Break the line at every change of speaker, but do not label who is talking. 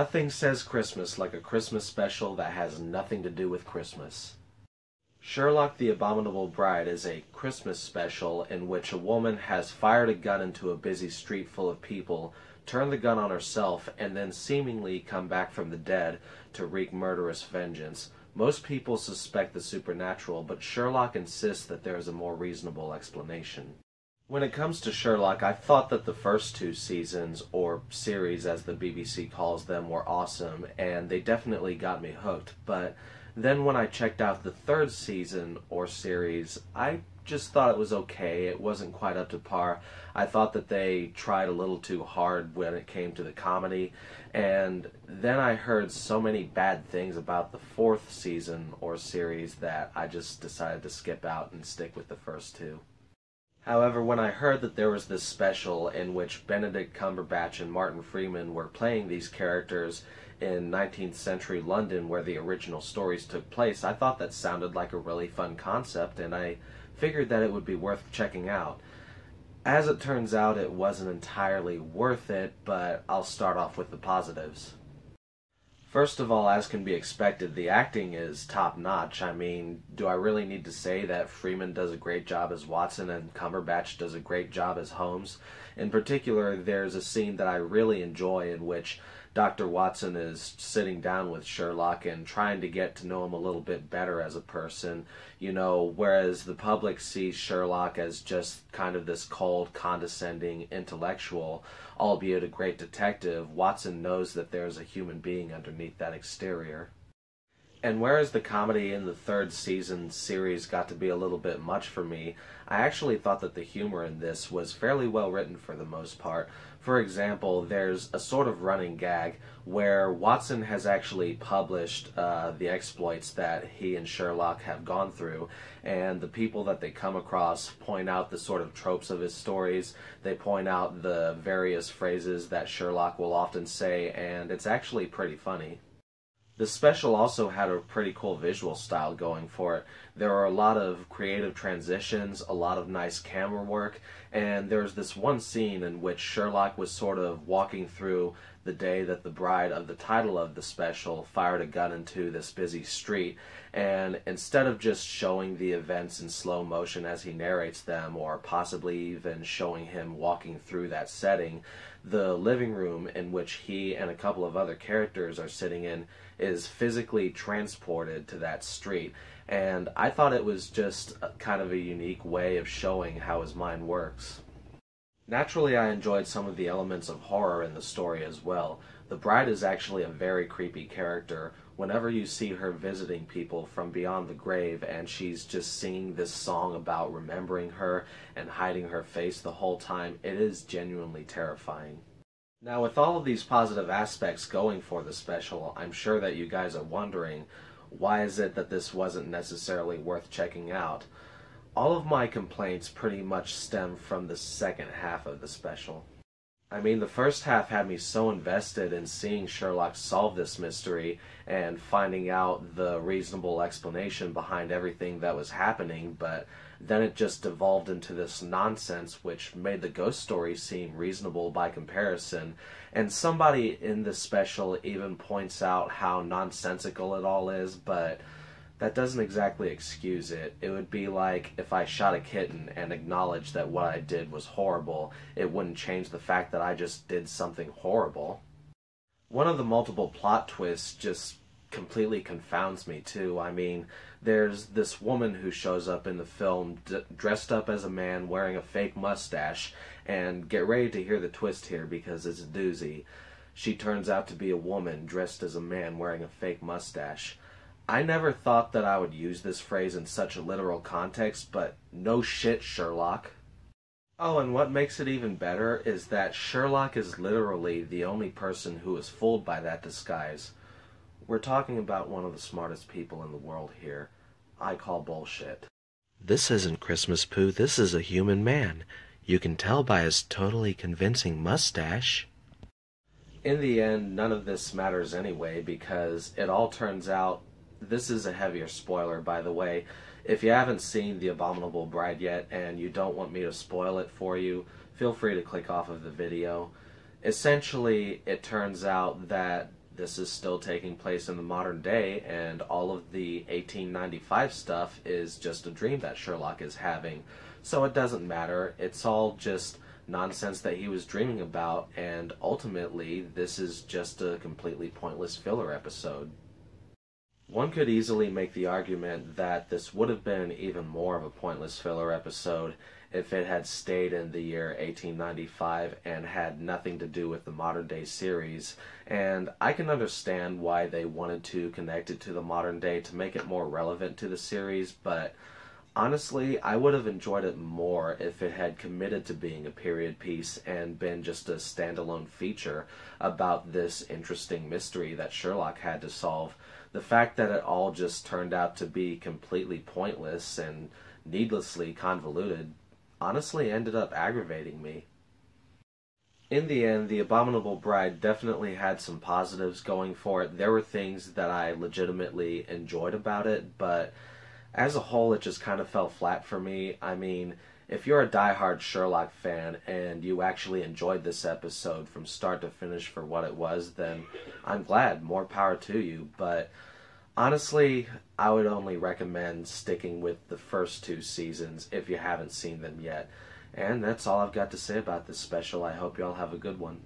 Nothing says Christmas like a Christmas special that has nothing to do with Christmas. Sherlock the Abominable Bride is a Christmas special in which a woman has fired a gun into a busy street full of people, turned the gun on herself, and then seemingly come back from the dead to wreak murderous vengeance. Most people suspect the supernatural, but Sherlock insists that there is a more reasonable explanation. When it comes to Sherlock, I thought that the first two seasons, or series as the BBC calls them, were awesome, and they definitely got me hooked, but then when I checked out the third season, or series, I just thought it was okay. It wasn't quite up to par. I thought that they tried a little too hard when it came to the comedy, and then I heard so many bad things about the fourth season, or series, that I just decided to skip out and stick with the first two. However, when I heard that there was this special in which Benedict Cumberbatch and Martin Freeman were playing these characters in 19th century London where the original stories took place, I thought that sounded like a really fun concept, and I figured that it would be worth checking out. As it turns out, it wasn't entirely worth it, but I'll start off with the positives. First of all, as can be expected, the acting is top-notch. I mean, do I really need to say that Freeman does a great job as Watson and Cumberbatch does a great job as Holmes? In particular, there's a scene that I really enjoy in which Dr. Watson is sitting down with Sherlock and trying to get to know him a little bit better as a person, you know, whereas the public sees Sherlock as just kind of this cold, condescending intellectual, albeit a great detective. Watson knows that there's a human being underneath that exterior. And whereas the comedy in the third season series got to be a little bit much for me, I actually thought that the humor in this was fairly well written for the most part. For example, there's a sort of running gag where Watson has actually published the exploits that he and Sherlock have gone through, and the people that they come across point out the sort of tropes of his stories. They point out the various phrases that Sherlock will often say, and it's actually pretty funny. The special also had a pretty cool visual style going for it. There were a lot of creative transitions, a lot of nice camera work, and there was this one scene in which Sherlock was sort of walking through the day that the bride of the title of the special fired a gun into this busy street, and instead of just showing the events in slow motion as he narrates them, or possibly even showing him walking through that setting, the living room in which he and a couple of other characters are sitting in is physically transported to that street, and I thought it was just kind of a unique way of showing how his mind works. Naturally, I enjoyed some of the elements of horror in the story as well. The bride is actually a very creepy character. Whenever you see her visiting people from beyond the grave and she's just singing this song about remembering her and hiding her face the whole time, it is genuinely terrifying. Now, with all of these positive aspects going for the special, I'm sure that you guys are wondering, why is it that this wasn't necessarily worth checking out? All of my complaints pretty much stem from the second half of the special. I mean, the first half had me so invested in seeing Sherlock solve this mystery and finding out the reasonable explanation behind everything that was happening, but then it just devolved into this nonsense which made the ghost story seem reasonable by comparison, and somebody in this special even points out how nonsensical it all is, but that doesn't exactly excuse it. It would be like if I shot a kitten and acknowledged that what I did was horrible. It wouldn't change the fact that I just did something horrible. One of the multiple plot twists just completely confounds me too. I mean, there's this woman who shows up in the film dressed up as a man wearing a fake mustache, and get ready to hear the twist here because it's a doozy. She turns out to be a woman dressed as a man wearing a fake mustache. I never thought that I would use this phrase in such a literal context, but no shit, Sherlock. Oh, and what makes it even better is that Sherlock is literally the only person who is fooled by that disguise. We're talking about one of the smartest people in the world here. I call bullshit.
This isn't Christmas Pooh, this is a human man. You can tell by his totally convincing mustache.
In the end, none of this matters anyway, because it all turns out. This is a heavier spoiler, by the way. If you haven't seen The Abominable Bride yet and you don't want me to spoil it for you, feel free to click off of the video. Essentially, it turns out that this is still taking place in the modern day, and all of the 1895 stuff is just a dream that Sherlock is having. So it doesn't matter. It's all just nonsense that he was dreaming about, and ultimately this is just a completely pointless filler episode. One could easily make the argument that this would have been even more of a pointless filler episode if it had stayed in the year 1895 and had nothing to do with the modern day series, and I can understand why they wanted to connect it to the modern day to make it more relevant to the series, but honestly, I would have enjoyed it more if it had committed to being a period piece and been just a standalone feature about this interesting mystery that Sherlock had to solve. The fact that it all just turned out to be completely pointless and needlessly convoluted honestly ended up aggravating me. In the end, The Abominable Bride definitely had some positives going for it. There were things that I legitimately enjoyed about it, but as a whole, it just kind of fell flat for me. I mean, if you're a diehard Sherlock fan and you actually enjoyed this episode from start to finish for what it was, then I'm glad. More power to you. But honestly, I would only recommend sticking with the first two seasons if you haven't seen them yet. And that's all I've got to say about this special. I hope you all have a good one.